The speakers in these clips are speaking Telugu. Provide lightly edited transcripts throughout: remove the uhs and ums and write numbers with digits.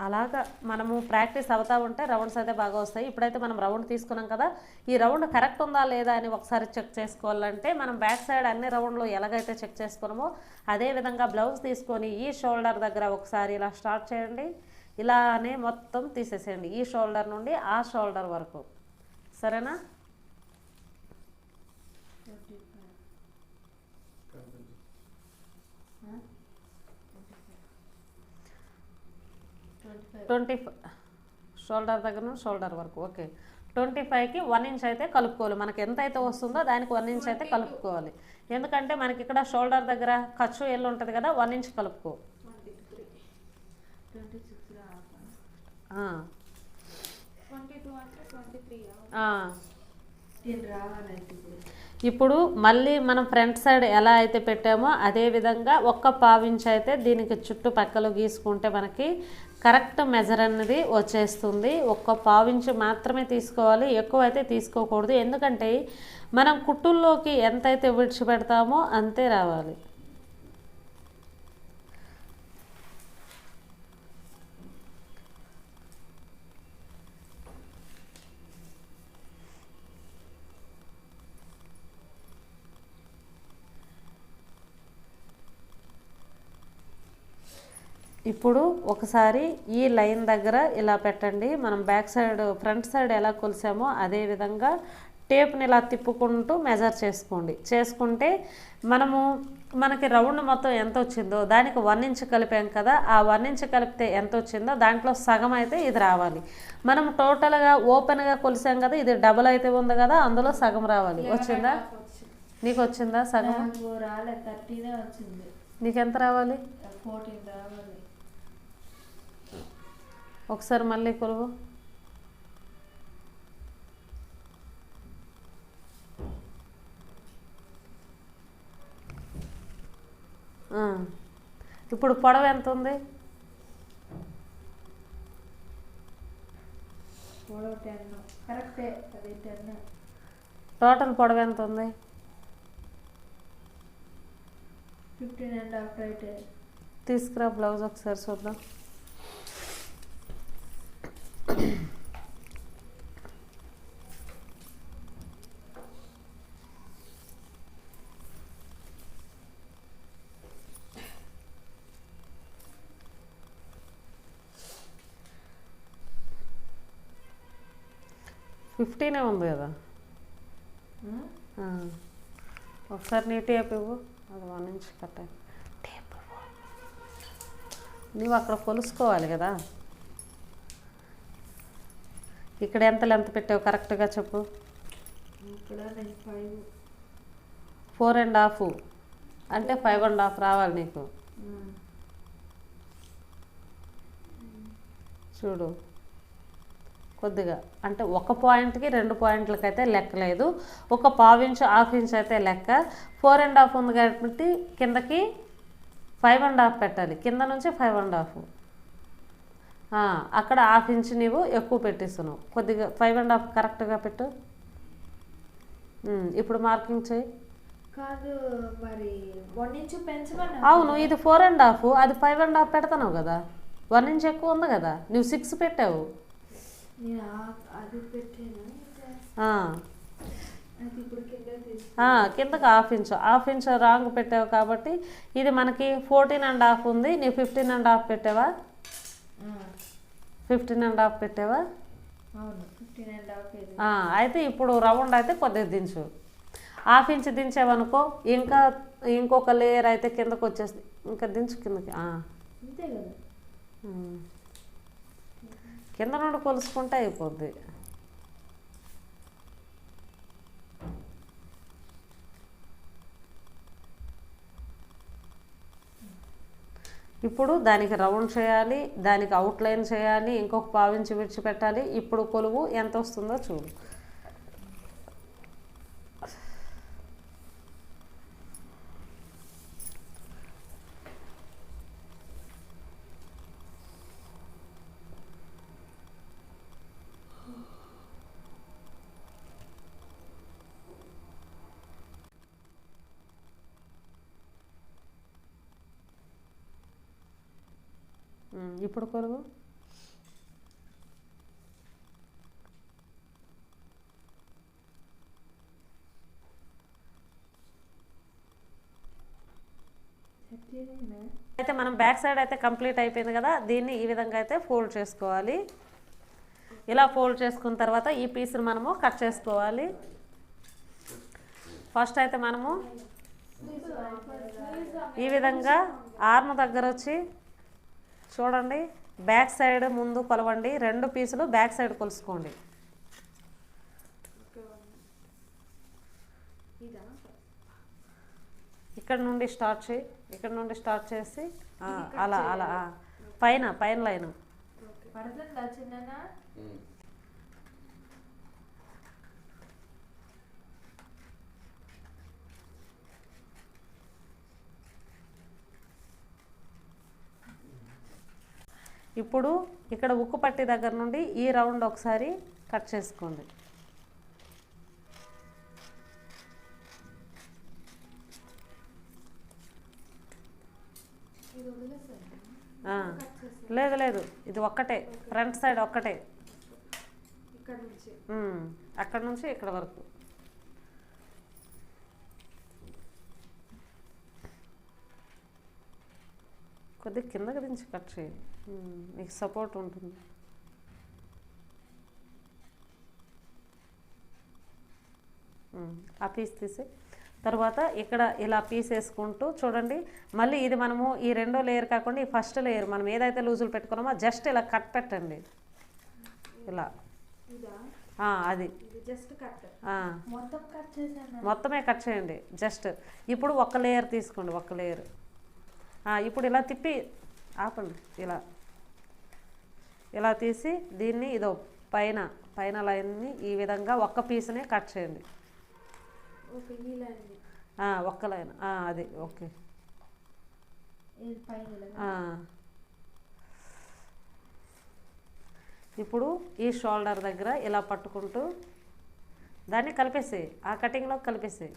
అలాగా మనము ప్రాక్టీస్ అవుతూ ఉంటే రౌండ్స్ అయితే బాగా వస్తాయి. ఇప్పుడైతే మనం రౌండ్ తీసుకున్నాం కదా, ఈ రౌండ్ కరెక్ట్ ఉందా లేదా అని ఒకసారి చెక్ చేసుకోవాలంటే మనం బ్యాక్ సైడ్ అన్ని రౌండ్లు ఎలాగైతే చెక్ చేసుకున్నామో అదేవిధంగా బ్లౌజ్ తీసుకొని ఈ షోల్డర్ దగ్గర ఒకసారి ఇలా స్టార్ట్ చేయండి. ఇలానే మొత్తం తీసేసేయండి ఈ షోల్డర్ నుండి ఆ షోల్డర్ వరకు. సరేనా? ట్వంటీ షోల్డర్ దగ్గర నుండి షోల్డర్ వరకు. ఓకే, 25కి 1 ఇంచ్ అయితే కలుపుకోవాలి. మనకి ఎంత అయితే వస్తుందో దానికి 1 ఇంచ్ అయితే కలుపుకోవాలి. ఎందుకంటే మనకి ఇక్కడ షోల్డర్ దగ్గర ఖర్చు ఎల్లు ఉంటుంది కదా, 1 ఇంచ్ కలుపుకో. ఇప్పుడు మళ్ళీ మనం ఫ్రంట్ సైడ్ ఎలా అయితే పెట్టామో అదే విధంగా 1/4 ఇంచ్ అయితే దీనికి చుట్టుపక్కల గీసుకుంటే మనకి కరెక్ట్ మెజర్ అనేది వచ్చేస్తుంది. 1/4 ఇంచ్ మాత్రమే తీసుకోవాలి, ఎక్కువ అయితే తీసుకోకూడదు. ఎందుకంటే మనం కుట్టుల్లోకి ఎంతైతే విడిచిపెడతామో అంతే రావాలి. ఇప్పుడు ఒకసారి ఈ లైన్ దగ్గర ఇలా పెట్టండి. మనం బ్యాక్ సైడ్ ఫ్రంట్ సైడ్ ఎలా కొలిసామో అదే విధంగా టేప్ని ఇలా తిప్పుకుంటూ మెజర్ చేసుకోండి. చేసుకుంటే మనకి రౌండ్ మొత్తం ఎంత వచ్చిందో దానికి 1 ఇంచ్ కలిపాం కదా, ఆ 1 ఇంచ్ కలిపితే ఎంత వచ్చిందో దాంట్లో సగం అయితే ఇది రావాలి. మనం టోటల్గా ఓపెన్గా కొలిసాం కదా, ఇది డబుల్ అయితే ఉంది కదా, అందులో సగం రావాలి. వచ్చిందా? నీకు వచ్చిందా సగం? నీకెంత రావాలి? 14 రావాలి. ఒకసారి మళ్ళీ కొలువు. ఇప్పుడు పొడవు ఎంత ఉంది? టోటల్ పొడవు ఎంత ఉంది? 15.5. తీసుకురా బ్లౌజ్ ఒకసారి చూద్దాం. ఫిఫ్టీనే ఉంది కదా. ఒకసారి నీ టేప్ ఇవ్వు. అది 1 ఇంచ్ కట్ టేప్ నువ్వు అక్కడ కొలుసుకోవాలి కదా. ఇక్కడ ఎంత లెంత్ పెట్టావు కరెక్ట్గా చెప్పు. 4.5 అంటే 5.5 రావాలి నీకు. చూడు కొద్దిగా అంటే 1 పాయింట్కి 2 పాయింట్లకి అయితే లెక్కలేదు. 1/4 ఇంచ్ 1/2 ఇంచ్ అయితే లెక్క. 4.5 ఉంది కాబట్టి కిందకి 5.5 పెట్టాలి. కింద నుంచి 5.5. అక్కడ 1/2 ఇంచ్ నీవు ఎక్కువ పెట్టిస్తున్నావు. కొద్దిగా 5.5 కరెక్ట్గా పెట్టు. ఇప్పుడు మార్కింగ్ చేయి. కాదు మరి 1 ఇంచ్ పెంచమన్నా. అవును, ఇది 4.5, అది 5.5 పెడతావు కదా. 1 ఇంచ్ ఎక్కువ ఉంది కదా, నువ్వు 6 పెట్టావు. కిందకి 1/2 ఇంచ్ 1/2 ఇంచ్ రాంగ్ పెట్టావు కాబట్టి ఇది మనకి 14.5 ఉంది. నీ 15.5 పెట్టావా? 15.5 పెట్టావా? అయితే ఇప్పుడు రౌండ్ అయితే కొద్దిగా దించు. 1/2 ఇంచ్ దించావనుకో ఇంకొక లేయర్ అయితే కిందకు వచ్చేస్తుంది. ఇంకా దించు కిందకి. కింద నుండి కొలుసుకుంటే అయిపోద్ది. ఇప్పుడు దానికి రౌండ్ చేయాలి, దానికి అవుట్లైన్ చేయాలి, ఇంకొక 1/4 ఇంచ్ విడిచిపెట్టాలి. ఇప్పుడు కొలువు ఎంత వస్తుందో చూడు. ఇప్పుడు కొలువు. మనం బ్యాక్ సైడ్ అయితే కంప్లీట్ అయిపోయింది కదా, దీన్ని ఈ విధంగా అయితే ఫోల్డ్ చేసుకోవాలి. ఇలా ఫోల్డ్ చేసుకున్న తర్వాత ఈ పీస్ని మనము కట్ చేసుకోవాలి. ఫస్ట్ అయితే మనము ఈ విధంగా ఆర్మ్ దగ్గర వచ్చి చూడండి, బ్యాక్ సైడ్ ముందు కొలవండి, 2 పీసులు బ్యాక్ సైడ్ కొలుసుకోండి. ఇక్కడ నుండి స్టార్ట్ చేసి అలా అలా పైన లైన్ ఇప్పుడు ఇక్కడ ఉక్కు పట్టి దగ్గర నుండి ఈ రౌండ్ ఒకసారి కట్ చేసుకోండి. లేదు ఇది ఒక్కటే, ఫ్రంట్ సైడ్ ఒక్కటే, అక్కడ నుంచి ఇక్కడ వరకు. కొద్దిగా కిందకి దించి కట్ చేయి, మీకు సపోర్ట్ ఉంటుంది. ఆ పీస్ తీసి తర్వాత ఇక్కడ ఇలా పీస్ వేసుకుంటూ చూడండి, మళ్ళీ ఇది మనము ఈ 2వ లేయర్ కాకుండా ఈ ఫస్ట్ లేయర్ మనం ఏదైతే లూజులు పెట్టుకున్నామో జస్ట్ ఇలా కట్ పెట్టండి, ఇలా అది మొత్తమే కట్ చేయండి. జస్ట్ ఇప్పుడు ఒక లేయర్ తీసుకోండి, ఒక లేయర్. ఇప్పుడు ఇలా తిప్పి ఆపండి, ఇలా తీసి దీన్ని ఇదో పైన లైన్ని ఈ విధంగా ఒక్క పీస్నే కట్ చేయండి. ఒక్క లైన్ అది ఓకే. ఇప్పుడు ఈ షోల్డర్ దగ్గర ఇలా పట్టుకుంటూ దాన్ని కలిపేసి ఆ కటింగ్లో కలిపేసి.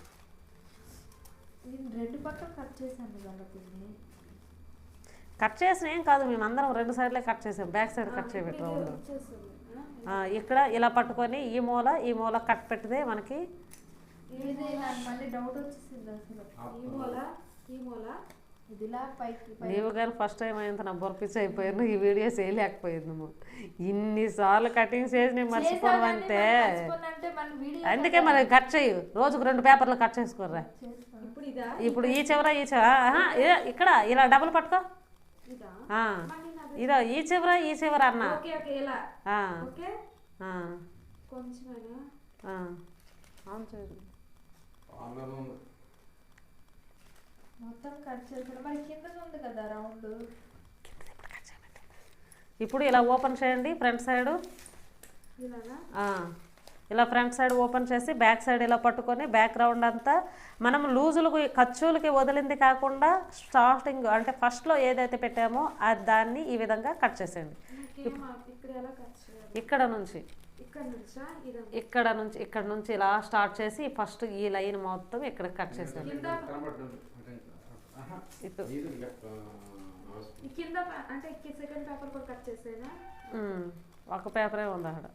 కట్ చేసిన ఏం కాదు, మేమందరం 2 సైడ్లే కట్ చేసాం, బ్యాక్ సైడ్ కట్ చేయబెట్టి రౌండ్. ఇక్కడ ఇలా పట్టుకొని ఈ మూల కట్ పెట్టితే మనకి నీవు కానీ ఫస్ట్ టైం అయింత నా బొరపిచ్చి అయిపోయాను, ఈ వీడియో చేయలేకపోయింది. ఇన్నిసార్లు కటింగ్ చేసి నేను మర్చిపోను అంతే. అందుకే మరి కట్ చేయు, రోజుకు 2 పేపర్లు కట్ చేసుకోర్రా. ఇప్పుడు ఈ చివర ఇక్కడ ఇలా డబుల్ పట్టుకో, ఇదో ఈ చివర అన్న అవును చేయండి. ఇప్పుడు ఇలా ఓపెన్ చేయండి ఫ్రంట్ సైడ్, ఇలా ఫ్రంట్ సైడ్ ఓపెన్ చేసి బ్యాక్ సైడ్ ఇలా పట్టుకొని బ్యాక్ రౌండ్ అంతా మనం లూజులకు ఖర్చులకి వదిలింది కాకుండా స్టార్టింగ్ అంటే ఫస్ట్లో ఏదైతే పెట్టామో దాన్ని ఈ విధంగా కట్ చేసేయండి. ఇక్కడ నుంచి ఇలా స్టార్ట్ చేసి ఫస్ట్ ఈ లైన్ మొత్తం ఇక్కడ కట్ చేసేయండి. ఒక పేపరే ఉంది అక్కడ.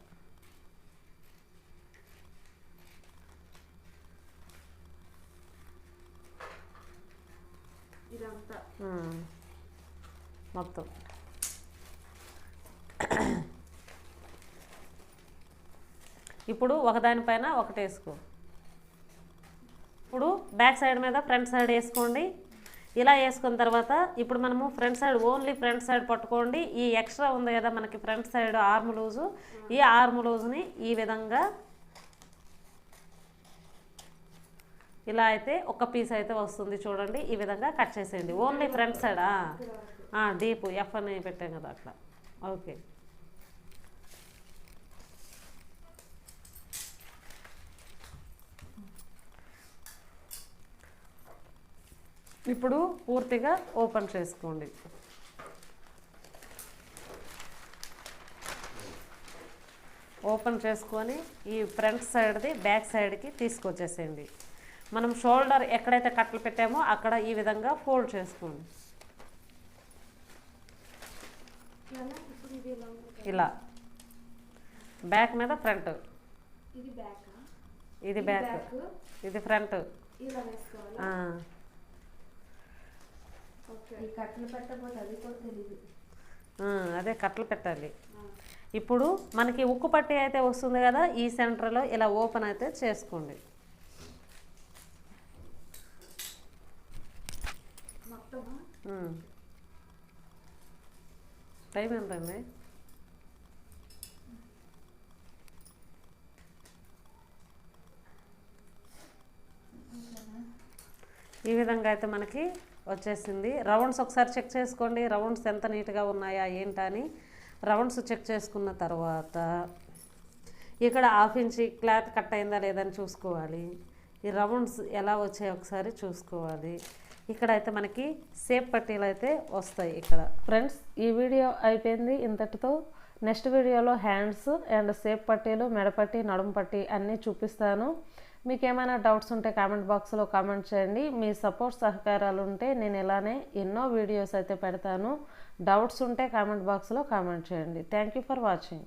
మొత్తం ఇప్పుడు ఒకదానిపైన ఒకటి వేసుకో. ఇప్పుడు బ్యాక్ సైడ్ మీద ఫ్రంట్ సైడ్ వేసుకోండి. ఇలా వేసుకున్న తర్వాత ఇప్పుడు మనము front side only front side పట్టుకోండి. ఈ ఎక్స్ట్రా ఉంది కదా మనకి ఫ్రంట్ సైడ్ ఆర్మ్ లూజు, ఈ ఆర్మ్ లూజ్ని ఈ విధంగా ఇలా అయితే ఒక పీస్ అయితే వస్తుంది చూడండి. ఈ విధంగా కట్ చేసేయండి only front side. Deep F అని పెట్టాం కదా అట్లా. ఓకే, ఇప్పుడు పూర్తిగా ఓపెన్ చేసుకోండి. ఓపెన్ చేసుకొని ఈ ఫ్రంట్ సైడ్ది బ్యాక్ సైడ్కి తీసుకొచ్చేసేయండి. మనం షోల్డర్ ఎక్కడైతే కట్లు పెట్టామో అక్కడ ఈ విధంగా ఫోల్డ్ చేసుకోండి. ఇలా బ్యాక్ మీద ఫ్రంట్, ఇది బ్యాక్, ఇది ఫ్రంట్. ఈ కట్టలు పెట్టకపోతే అది కూడా తెలియదు. అదే కట్టలు పెట్టాలి. ఇప్పుడు మనకి ఉక్కు పట్టి అయితే వస్తుంది కదా, ఈ సెంటర్లో ఇలా ఓపెన్ అయితే చేసుకోండి. టైం ఎంతండి? ఈ విధంగా అయితే మనకి వచ్చేసింది. రౌండ్స్ ఒకసారి చెక్ చేసుకోండి, రౌండ్స్ ఎంత నీట్గా ఉన్నాయా ఏంటని. రౌండ్స్ చెక్ చేసుకున్న తర్వాత ఇక్కడ 1/2 ఇంచి క్లాత్ కట్ అయిందా లేదని చూసుకోవాలి. ఈ రౌండ్స్ ఎలా వచ్చాయో ఒకసారి చూసుకోవాలి. ఇక్కడైతే మనకి సేప్ పట్టీలు అయితే వస్తాయి ఇక్కడ. ఫ్రెండ్స్, ఈ వీడియో అయిపోయింది ఇంతటితో. నెక్స్ట్ వీడియోలో హ్యాండ్స్ అండ్ సేప్ పట్టీలు, మెడపట్టి, నడుము పట్టి అన్నీ చూపిస్తాను. మీకు ఏమైనా డౌట్స్ ఉంటే కామెంట్ బాక్స్లో కామెంట్ చేయండి. మీ సపోర్ట్ సహకారాలు ఉంటే నేను ఇలానే ఎన్నో వీడియోస్ అయితే పెడతాను. డౌట్స్ ఉంటే కామెంట్ బాక్స్లో కామెంట్ చేయండి. Thank you for watching.